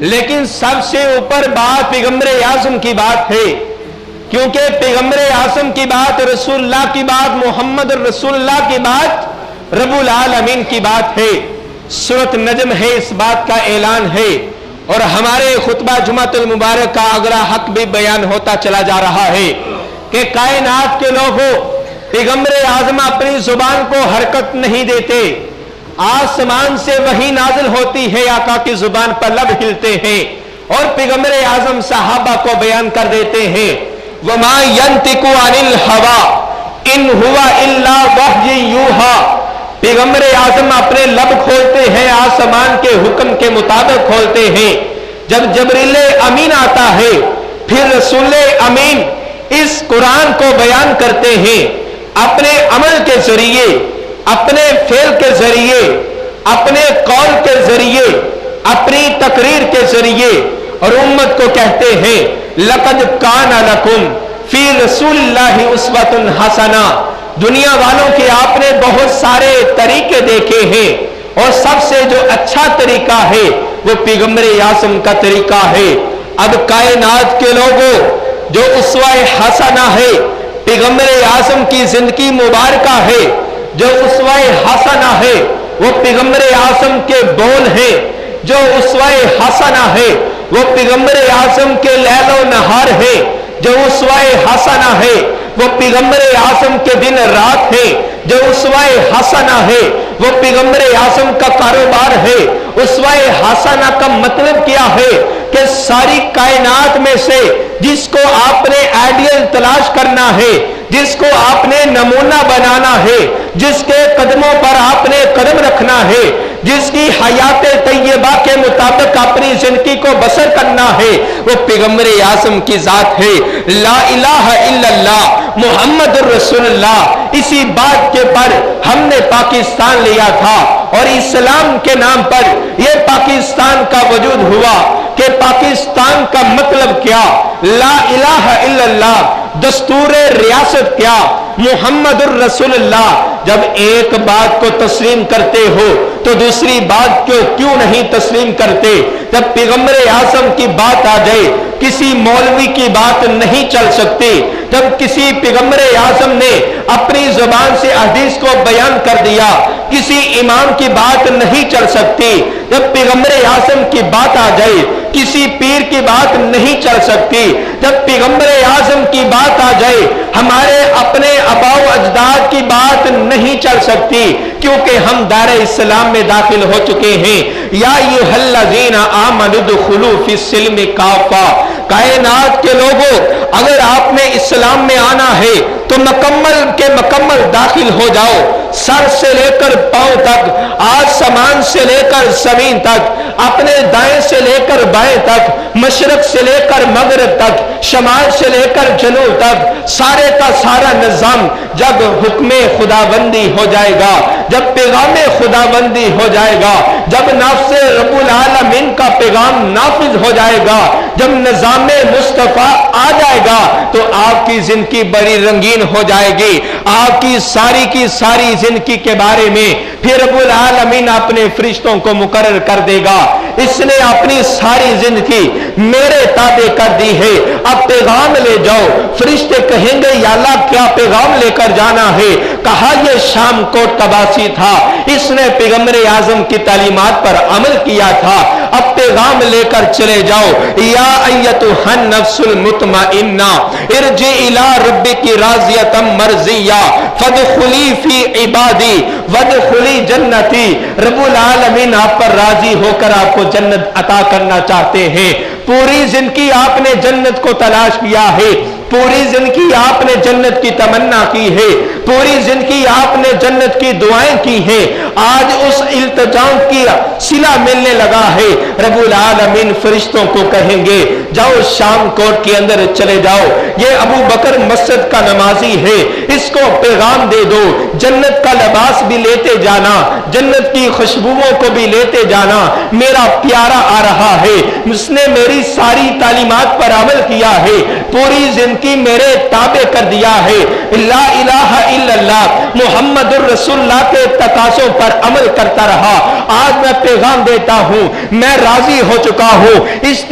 لیکن سب سے اوپر بات پیغمبر اعظم کی بات ہے، کیونکہ پیغمبر اعظم کی بات، رسول اللہ کی بات، محمد رسول اللہ کی بات رب العالمین کی بات ہے۔ سورۃ نجم ہے، اس بات کا اعلان ہے، اور ہمارے خطبہ جمعۃ المبارک کا اگلا حق بھی بیان ہوتا چلا جا رہا ہے کہ کائنات کے لوگوں، پیغمبر اعظم اپنی زبان کو حرکت نہیں دیتے، آسمان سے وحی نازل ہوتی ہے، آقا کی زبان پر لب ہلتے ہیں اور پیغمبر اعظم صحابہ کو بیان کر دیتے ہیں، وَمَا يَنْتِقُ عَنِ الْهَوَىٰ إِنْ هُوَ إِلَّا وَحْيٌ يُوحَىٰ۔ پیغمبر اعظم اپنے لب کھولتے ہیں، آسمان کے حکم کے مطابق کھولتے ہیں۔ جب جبریل امین آتا ہے، پھر رسول امین اس قرآن کو بیان کرتے ہیں، اپنے عمل کے ذریعے، اپنے فعل کے ذریعے، اپنے قول کے ذریعے، اپنی تقریر کے ذریعے، اور امت کو کہتے ہیں لَقَدْ كَانَ لَكُمْ فِي رَسُولِ اللَّهِ أُسْوَةٌ حَسَنَةٌ۔ دنیا والوں کے آپ نے بہت سارے طریقے دیکھے ہیں، اور سب سے جو اچھا طریقہ ہے وہ پیغمبر اعظم کا طریقہ ہے۔ اب کائنات کے لوگوں، جو اسوہ حسنہ ہے، پیغمبر اعظم کی زندگی مبارکہ ہے، جو اسوہ حسنہ ہے وہ پیغمبر اعظم کے بول ہیں، جو اسوہ حسنہ ہے وہ پیغمبر اعظم کے لیل و نہار ہے، جو اسوہ حسنہ ہے وہ پیغمبر اعظم کے دن رات ہے، جو اسوہ حسنہ ہے وہ پیغمبر اعظم کا کاروبار ہے۔ اسوہ حسنہ کا مطلب کیا ہے کہ ساری کائنات میں سے جس کو آپ نے آئیڈیل تلاش کرنا ہے، جس کو آپ نے نمونہ بنانا ہے، جس کے قدموں پر آپ نے قدم رکھنا ہے، جس کی حیات طیبہ کے مطابق اپنی زندگی کو بسر کرنا ہے، وہ پیغمبر اعظم کی ذات ہے۔ لا الہ الا اللہ محمد الرسول اللہ، اسی بات کے پر ہم نے پاکستان لیا تھا، اور اسلام کے نام پر یہ پاکستان کا وجود ہوا کہ پاکستان کا مطلب کیا، لا الہ الا اللہ، دستور ریاست کیا، محمد الرسول اللہ۔ جب ایک بات کو تسلیم کرتے ہو تو دوسری بات کو کیوں نہیں تسلیم کرتے؟ جب پیغمبر اعظم کی بات آ جائے، کسی مولوی کی بات نہیں چل سکتی۔ جب کسی پیغمبر اعظم نے اپنی زبان سے حدیث کو بیان کر دیا، کسی امام کی بات نہیں چل سکتی۔ جب پیغمبر اعظم کی بات آ جائے، کسی پیر کی بات نہیں چل سکتی۔ جب پیغمبر اعظم کی بات آ جائے، ہمارے اپنے آباء و اجداد کی بات نہیں چل سکتی، کیونکہ ہم دار اسلام میں داخل ہو چکے ہیں۔ یا ایھا الذین آمنوا ادخلوا فی السلم کافہ۔ کائنات کے لوگوں، اگر آپ نے اسلام میں آنا ہے تو مکمل کے مکمل داخل ہو جاؤ، سر سے لے کر پاؤں تک، آسمان سے لے کر زمین تک، اپنے دائیں سے لے کر بائیں تک، مشرق سے لے کر مغرب تک، شمال سے لے کر جنوب تک، سارے کا سارا نظام جب حکم خداوندی ہو جائے گا، جب پیغام خداوندی ہو جائے گا، جب نفس رب العالمین کا پیغام نافذ ہو جائے گا، جب نظام مصطفیٰ آ جائے گا، تو آپ کی زندگی بڑی رنگین ہو جائے گی۔ آپ کی ساری زندگی کے بارے میں پھر رب العالمین اپنے فرشتوں کو مقرر کر دے گا۔ اس نے اپنی ساری زندگی میرے تابع کر دی ہے، اب پیغام لے جاؤ۔ فرشتے کہیں گے یا اللہ کیا پیغام لے کر جانا ہے؟ کہا یہ شام کو تباسی تھا، اس نے پیغمبر اعظم کی تعلیمات پر عمل کیا تھا، اب پیغام لے کر چلے جاؤ۔ یا ایتھا النفس المطمئنہ ارجعی الی ربک راضیۃ مرضیہ فادخلی فی عبادی وادخلی جنتی۔ رب العالمین آپ پر راضی ہو کر آپ کو جنت عطا کرنا چاہتے ہیں۔ پوری زندگی آپ نے جنت کو تلاش کیا ہے، پوری زندگی آپ نے جنت کی تمنا کی ہے، پوری زندگی آپ نے جنت کی دعائیں کی ہیں، آج اس التجاؤں کی صلہ ملنے لگا ہے۔ رب العالمین فرشتوں کو کہیں گے جاؤ شام کوٹ کے اندر چلے جاؤ، یہ ابو بکر مسجد کا نمازی ہے، اس کو پیغام دے دو، جنت کا لباس بھی لیتے جانا، جنت کی خوشبوؤں کو بھی لیتے جانا، میرا پیارا آ رہا ہے، اس نے میری ساری تعلیمات پر عمل کیا ہے، پوری زندگی کی میرے تابع کر دیا ہے، لا الہ الا اللہ محمد الرسول اللہ کے تقاضوں پر عمل کرتا رہا، آج میں پیغام دیتا ہوں، میں راضی ہو چکا ہوں اس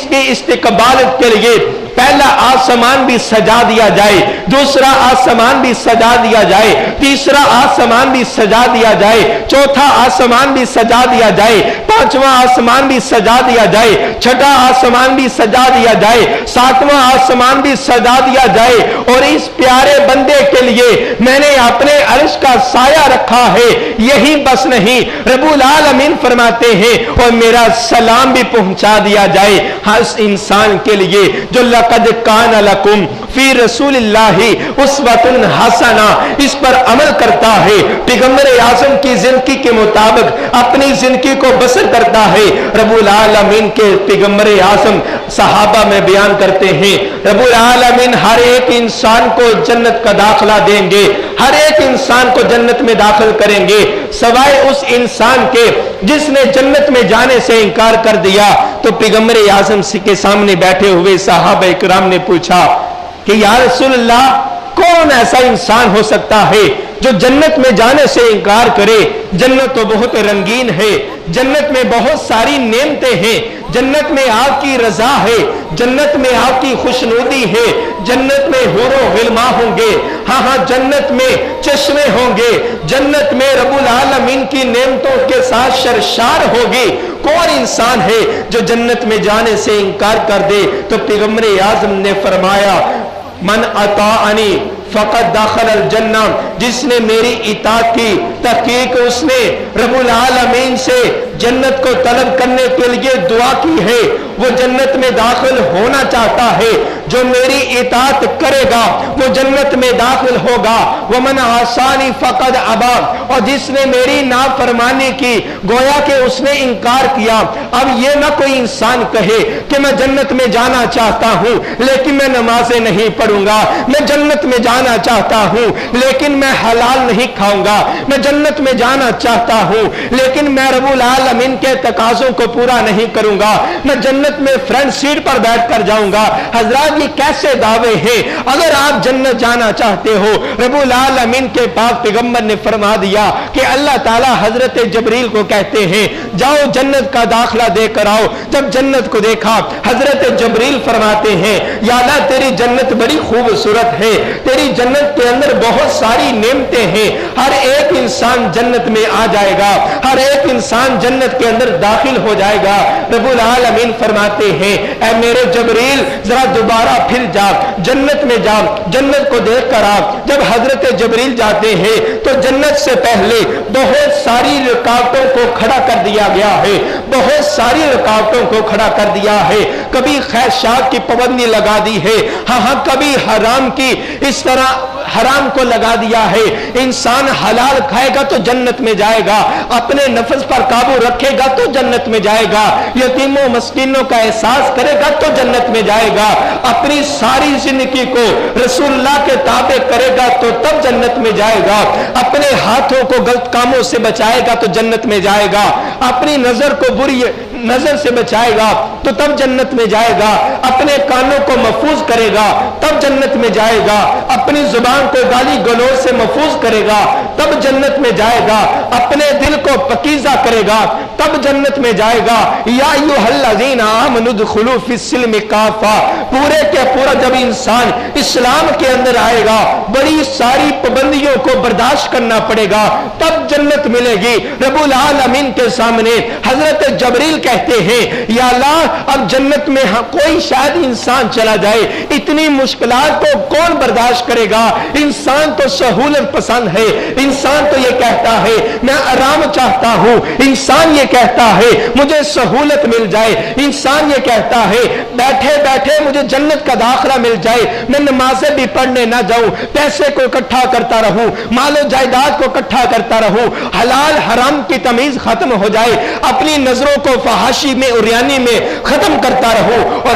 کی استقبال کے لیے پہلا آسمان بھی سجا دیا جائے، دوسرا آسمان بھی سجا دیا جائے، تیسرا آسمان بھی سجا دیا جائے، چوتھا آسمان بھی سجا دیا جائے، پانچواں آسمان بھی سجا دیا جائے، چھٹا آسمان بھی سجا دیا جائے، ساتواں آسمان بھی سجا دیا جائے، اور اس پیارے بندے کے لیے میں نے اپنے عرش کا سایہ رکھا ہے، یہی بس نہیں، رب العالمین فرماتے ہیں اور میرا سلام بھی پہنچا دیا جائے ہر انسان کے لیے جو لقد کان لکم فی رسول اللہ اسوۃ حسنہ اس پر عمل کرتا ہے، پیغمبر اعظم کی زندگی کے مطابق اپنی زندگی کو بسر کرتا ہے۔ رب العالمین کے پیغمبر اعظم صحابہ میں بیان کرتے ہیں، رب العالمین ہر ایک انسان کو جنت کا داخلہ دیں گے، ہر ایک انسان کو جنت میں داخل کریں گے سوائے اس انسان کے جس نے جنت میں جانے سے انکار کر دیا۔ تو پیغمبر اعظم کے سامنے بیٹھے ہوئے صحابہ اکرام نے پوچھا کہ یا رسول اللہ کون ایسا انسان ہو سکتا ہے جو جنت میں جانے سے انکار کرے؟ جنت تو بہت رنگین ہے، جنت میں بہت ساری نعمتیں ہیں، جنت میں آپ کی رضا ہے، جنت میں آپ کی خوشنودی ہے، جنت میں حور و غلمان ہوں گے، ہاں جنت میں چشمے ہوں گے، جنت میں رب العالمین کی نعمتوں کے ساتھ شرشار ہوگی، کون انسان ہے جو جنت میں جانے سے انکار کر دے؟ تو پیغمبر اعظم نے فرمایا من اطاعنی فقط داخل الجنہ، جس نے میری اطاعت کی تحقیق اس نے رب العالمین سے جنت کو طلب کرنے کے لیے دعا کی ہے، وہ جنت میں داخل ہونا چاہتا ہے، جو میری اطاعت کرے گا وہ جنت میں داخل ہوگا، ومن عصانی فقد ابا، اور جس نے میری نافرمانی کی گویا کہ اس نے انکار کیا۔ اب یہ نہ کوئی انسان کہے کہ میں جنت میں جانا چاہتا ہوں لیکن میں نمازیں نہیں پڑھوں گا، میں جنت میں جانا چاہتا ہوں لیکن میں حلال نہیں کھاؤں گا، میں جنت میں جانا چاہتا ہوں لیکن میں رب العالمین کے تقاضوں کو پورا نہیں کروں گا، میں جنت میں فرنٹ سیٹ پر بیٹھ کر جاؤں گا۔ حضرات یہ کیسے دعوے ہیں؟ اگر آپ جنت جانا چاہتے ہو، رب العالمین کے پاک پیغمبر نے فرما دیا کہ اللہ تعالی حضرت جبریل کو کہتے ہیں جاؤ جنت کا داخلہ دے کر آؤ۔ جب جنت کو دیکھا حضرت جبریل فرماتے ہیں یا اللہ تیری جنت بڑی خوبصورت ہے، تیری جنت کے اندر بہت ساری نعمتیں ہیں، ہر ایک انسان جنت میں آ جائے گا، ہر ایک انسان جنت کے اندر داخل ہو جائے گا۔ رب العالمین فرماتے ہیں اے میرے جبریل ذرا دوبارہ پھر جا، جنت میں جا، جنت کو دیکھ کر آ۔ جب حضرت جبریل جاتے ہیں تو جنت سے پہلے بہت ساری رکاوٹوں کو کھڑا کر دیا گیا ہے، بہت ساری رکاوٹوں کو کھڑا کر دیا ہے، کبھی خواہشات کی پابندی لگا دی ہے، ہاں کبھی حرام کی اس طرح حرام کو لگا دیا ہے۔ انسان حلال کھائے گا تو جنت میں جائے گا، اپنے نفس پر قابو رکھے گا تو جنت میں جائے گا، یتیموں مسکینوں کا احساس کرے گا تو جنت میں جائے گا، اپنی ساری زندگی کو رسول اللہ کے تابع کرے گا تو تب جنت میں جائے گا، اپنے ہاتھوں کو غلط کاموں سے بچائے گا تو جنت میں جائے گا، اپنی نظر کو بری نظر سے بچائے گا تو تب جنت میں جائے گا، اپنے کانوں کو محفوظ کرے گا تب جنت میں جائے گا، اپنی زبان کو گالی گلوچ سے محفوظ کرے گا تب جنت میں جائے گا، اپنے دل کو پاکیزہ کرے گا تب جنت میں جائے گا۔ یا ایھا الذین آمنوا ادخلوا فی السلم کافہ، پورے کے پورا جب انسان اسلام کے اندر آئے گا بڑی ساری پابندیوں کو برداشت کرنا پڑے گا تب جنت ملے گی۔ رب العالمین کے سامنے حضرت جبریل کہتے ہیں یا اللہ اب جنت میں کوئی شاید انسان چلا جائے، اتنی مشکلات کو کون برداشت کرے گا؟ انسان تو سہولت پسند ہے، انسان تو یہ کہتا ہے میں آرام چاہتا ہوں، انسان یہ کہتا ہے مجھے سہولت مل جائے، انسان یہ کہتا ہے بیٹھے بیٹھے مجھے جنت کا داخلہ مل جائے، میں نمازیں بھی پڑھنے نہ جاؤں، پیسے کو اکٹھا کرتا رہوں، مال و جائیداد کو اکٹھا کرتا رہوں، حلال حرام کی تمیز ختم ہو جائے، اپنی نظروں کو فحاشی میں عریانی میں ختم کرتا رہوں، اور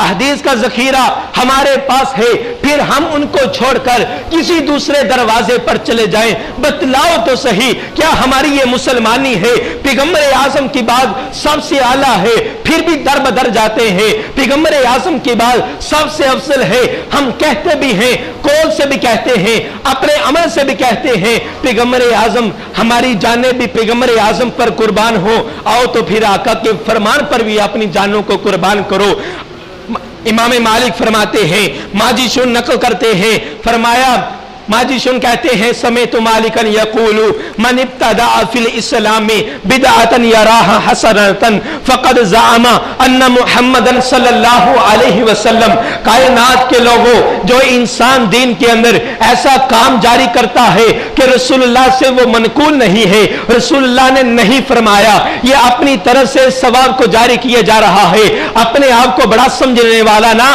حدیث کا ذخیرہ ہمارے پاس ہے، پھر ہم ان کو چھوڑ کر کسی دوسرے دروازے پر چلے جائیں؟ بتلاؤ تو صحیح، کیا ہماری یہ مسلمانی ہے؟ پیغمبر اعظم کی بات سب سے اعلیٰ ہے، پھر بھی در بدر جاتے ہیں۔ پیغمبر اعظم کی بات سب سے افضل ہے، ہم کہتے بھی ہیں، قول سے بھی کہتے ہیں، اپنے عمل سے بھی کہتے ہیں پیغمبر اعظم، ہماری جانیں بھی پیغمبر اعظم پر قربان ہو۔ آؤ تو پھر آقا کے فرمان پر بھی اپنی جانوں کو قربان کرو۔ امام مالک فرماتے ہیں، ماجشون نقل کرتے ہیں، فرمایا ماجشون کہتے ہیں سمیت مالکا یقول من ابتدع فی الاسلام بدعۃ یراها حسنۃ فقد زعم ان محمد صلی اللہ علیہ وسلم، کائنات کے لوگوں، جو انسان دین کے اندر ایسا کام جاری کرتا ہے کہ رسول اللہ سے وہ منقول نہیں ہے، رسول اللہ نے نہیں فرمایا، یہ اپنی طرف سے ثواب کو جاری کیا جا رہا ہے، اپنے آپ کو بڑا سمجھنے والا نہ،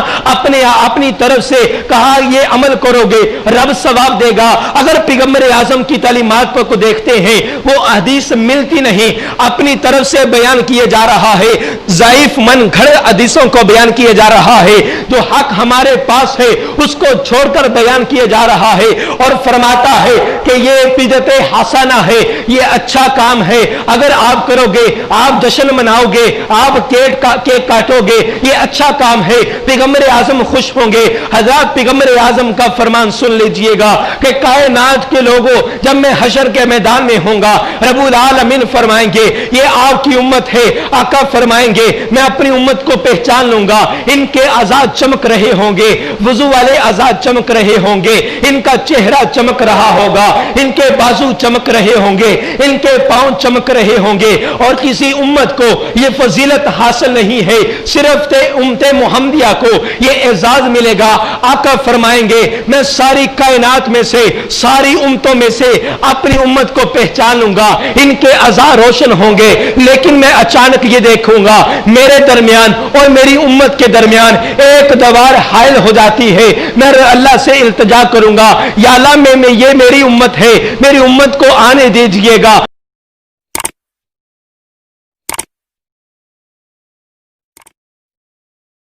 اپنی طرف سے کہا یہ عمل کرو گے رب ثواب دے گا۔ اگر پیغمبر اعظم کی تعلیمات کو دیکھتے ہیں، وہ حدیث ملتی نہیں، اپنی طرف سے بیان کیے جا رہا ہے، ضعیف من گھڑ حدیثوں کو بیان کیے جا رہا ہے، جو حق ہمارے پاس ہے اس کو چھوڑ کر بیان کیے جا رہا ہے، اور فرماتا ہے کہ یہ بدعت حسنہ ہے، یہ اچھا کام ہے، اگر آپ کرو گے، آپ جشن مناؤ گے، آپ کیک کاٹو گے، یہ اچھا کام ہے، پیغمبر اعظم خوش ہوں گے۔ حضرات پیغمبر اعظم کا فرمان سن لیجئے گا کہ کائنات کے لوگوں، جب میں حشر کے میدان میں ہوں گا، رب العالمین فرمائیں گے یہ آپ کی امت ہے، آقا فرمائیں گے میں اپنی امت کو پہچان لوں گا، ان کے اعضاء چمک رہے ہوں گے، وضو والے اعضاء چمک رہے ہوں گے، ان کا چہرہ چمک رہا ہوگا، ان کے بازو چمک رہے ہوں گے، ان کے پاؤں چمک رہے ہوں گے، اور کسی امت کو یہ فضیلت حاصل نہیں ہے، صرف امت محمدیہ کو یہ اعزاز ملے گا۔ آقا فرمائیں گے میں ساری کائنات میں سے، ساری امتوں میں سے اپنی امت کو پہچان لوں گا، ان کے اعضاء روشن ہوں گے، لیکن میں اچانک یہ دیکھوں گا میرے درمیان اور میری امت کے درمیان ایک دیوار حائل ہو جاتی ہے۔ میں اللہ سے التجا کروں گا، یا اللہ میں یہ میری امت ہے، میری امت کو آنے دیجئے گا۔